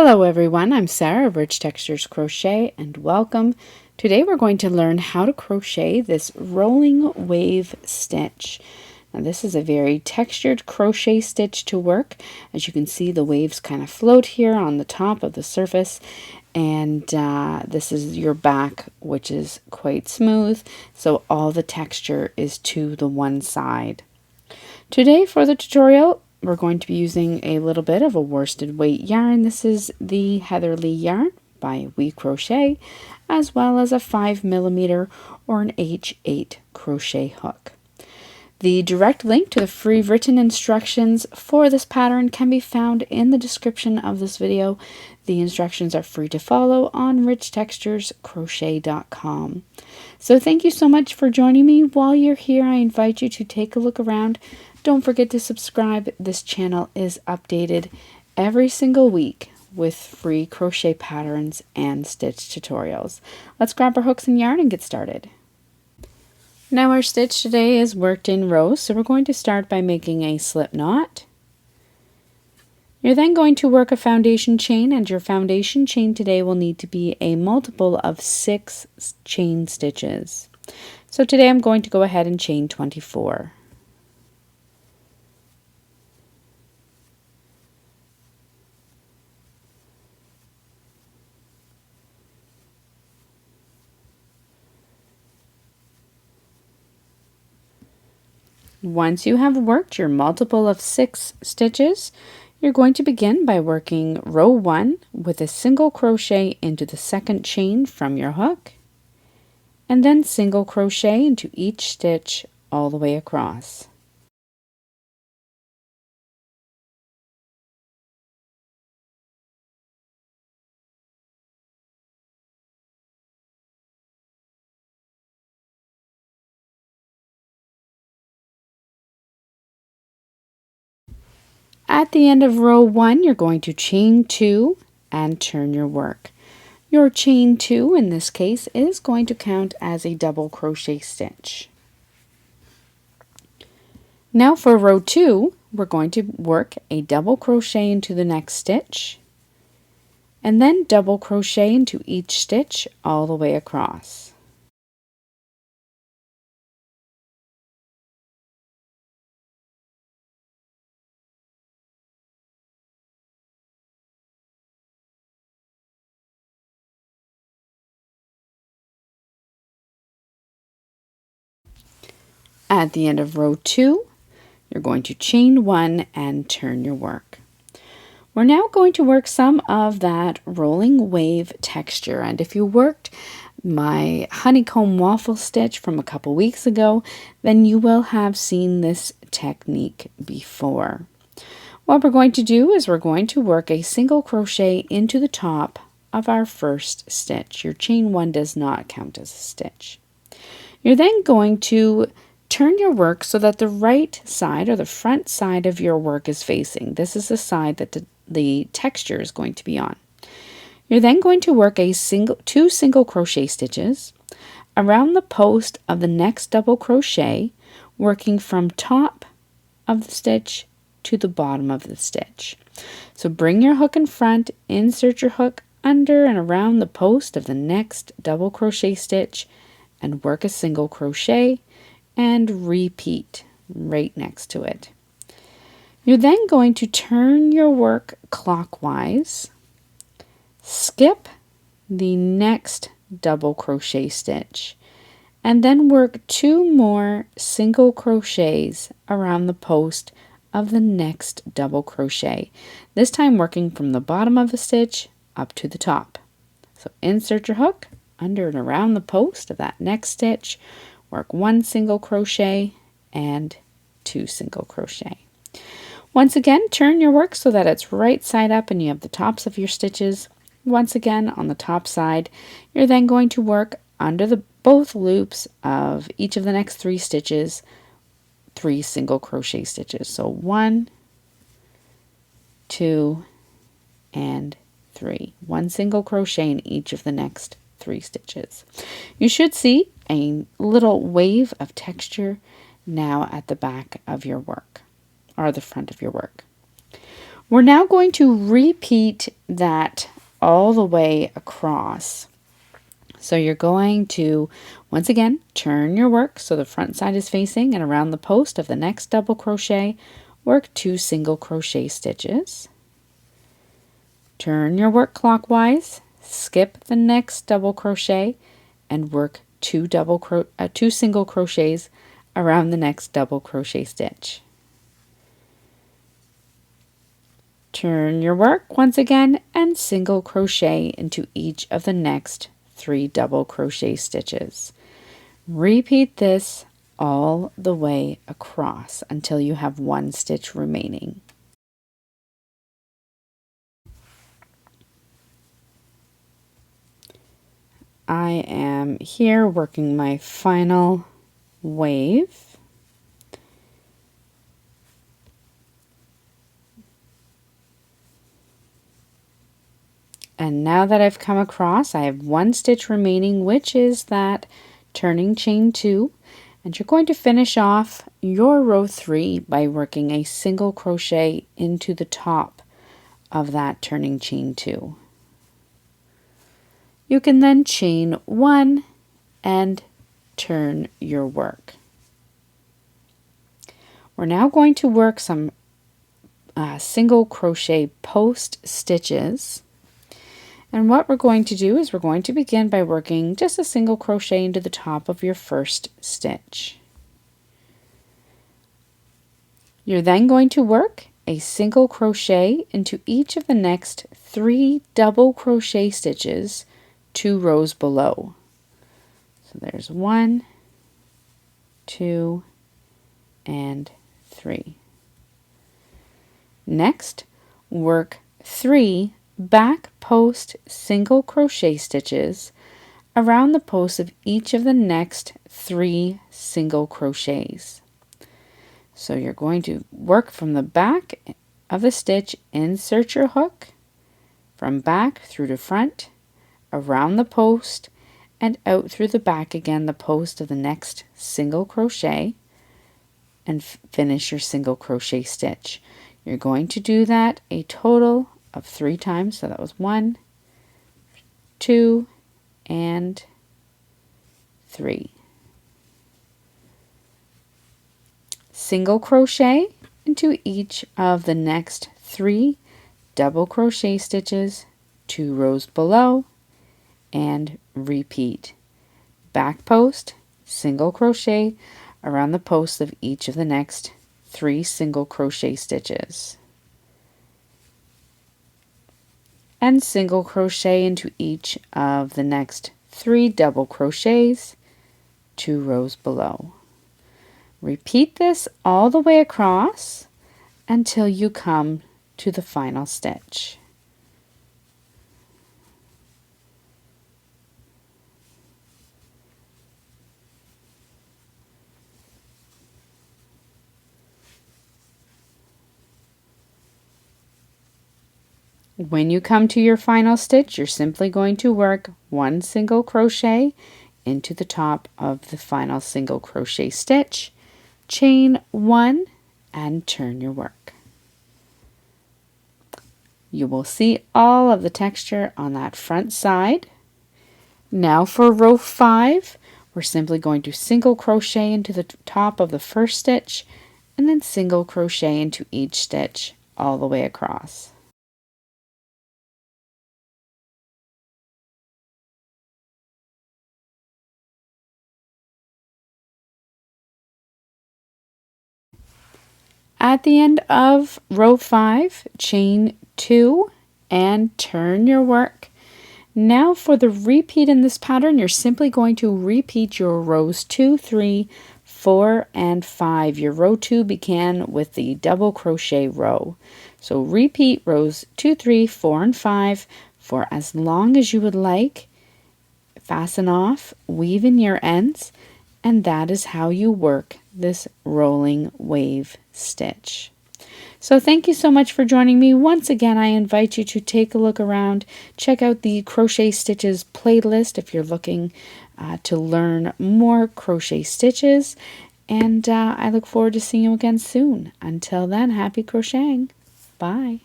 Hello everyone, I'm Sarah of Rich Textures Crochet and welcome. Today we're going to learn how to crochet this rolling wave stitch. Now this is a very textured crochet stitch to work. As you can see, the waves kind of float here on the top of the surface, and this is your back, which is quite smooth, so all the texture is to the one side. Today for the tutorial, we're going to be using a little bit of a worsted weight yarn. This is the Heatherly yarn by We Crochet, as well as a 5mm or an H8 crochet hook. The direct link to the free written instructions for this pattern can be found in the description of this video. The instructions are free to follow on richtexturescrochet.com. So thank you so much for joining me. While you're here, I invite you to take a look around. Don't forget to subscribe. This channel is updated every single week with free crochet patterns and stitch tutorials. Let's grab our hooks and yarn and get started. Now our stitch today is worked in rows, so we're going to start by making a slip knot. You're then going to work a foundation chain, and your foundation chain today will need to be a multiple of 6 chain stitches. So today I'm going to go ahead and chain 24. Once you have worked your multiple of 6 stitches, you're going to begin by working row 1 with a single crochet into the second chain from your hook, and then single crochet into each stitch all the way across. At the end of row 1, you're going to chain 2 and turn your work. Your chain 2 in this case is going to count as a double crochet stitch. Now for row 2, we're going to work a double crochet into the next stitch, and then double crochet into each stitch all the way across. At the end of row 2, you're going to chain 1 and turn your work. We're now going to work some of that rolling wave texture, and if you worked my honeycomb waffle stitch from a couple weeks ago, then you will have seen this technique before. What we're going to do is we're going to work a single crochet into the top of our first stitch. Your chain 1 does not count as a stitch. You're then going to turn your work so that the right side or the front side of your work is facing. This is the side that the texture is going to be on. You're then going to work two single crochet stitches around the post of the next double crochet, working from top of the stitch to the bottom of the stitch. So bring your hook in front, insert your hook under and around the post of the next double crochet stitch, and work a single crochet and repeat right next to it. You're then going to turn your work clockwise, skip the next double crochet stitch, and then work 2 more single crochets around the post of the next double crochet, this time working from the bottom of the stitch up to the top. So insert your hook under and around the post of that next stitch, work 1 single crochet and 2 single crochet. Once again, turn your work so that it's right side up and you have the tops of your stitches once again on the top side. You're then going to work under both loops of each of the next 3 stitches 3 single crochet stitches. So 1, 2, and 3. 1 single crochet in each of the next 3 stitches. You should see a little wave of texture now at the back of your work, or the front of your work. We're now going to repeat that all the way across. So you're going to, once again, turn your work so the front side is facing, and around the post of the next double crochet, work 2 single crochet stitches. Turn your work clockwise, skip the next double crochet, and work 2 single crochets around the next double crochet stitch. Turn your work once again and single crochet into each of the next 3 double crochet stitches. Repeat this all the way across until you have 1 stitch remaining. I am here working my final wave. And now that I've come across, I have 1 stitch remaining, which is that turning chain 2. And you're going to finish off your row 3 by working a single crochet into the top of that turning chain 2. You can then chain 1 and turn your work. We're now going to work some single crochet post stitches. And what we're going to do is we're going to begin by working just a single crochet into the top of your first stitch. You're then going to work a single crochet into each of the next 3 double crochet stitches 2 rows below. So there's 1, 2, and 3. Next, work 3 back post single crochet stitches around the post of each of the next 3 single crochets. So you're going to work from the back of the stitch, insert your hook, from back through to front, around the post, and out through the back again, the post of the next single crochet, and finish your single crochet stitch. You're going to do that a total of 3 times. So that was 1, 2, and 3. Single crochet into each of the next 3 double crochet stitches 2 rows below, and repeat. Back post, single crochet around the post of each of the next 3 single crochet stitches, and single crochet into each of the next 3 double crochets 2 rows below. Repeat this all the way across until you come to the final stitch. When you come to your final stitch, you're simply going to work 1 single crochet into the top of the final single crochet stitch, chain 1, and turn your work. You will see all of the texture on that front side. Now for row 5, we're simply going to single crochet into the top of the first stitch, and then single crochet into each stitch all the way across. At the end of row 5, chain 2 and turn your work. Now for the repeat in this pattern, you're simply going to repeat your rows 2, 3, 4, and 5. Your row 2 began with the double crochet row. So repeat rows 2, 3, 4, and 5 for as long as you would like. Fasten off, weave in your ends, and that is how you work this rolling wave stitch. So thank you so much for joining me. Once again, I invite you to take a look around, check out the crochet stitches playlist if you're looking to learn more crochet stitches, and I look forward to seeing you again soon. Until then, happy crocheting. Bye.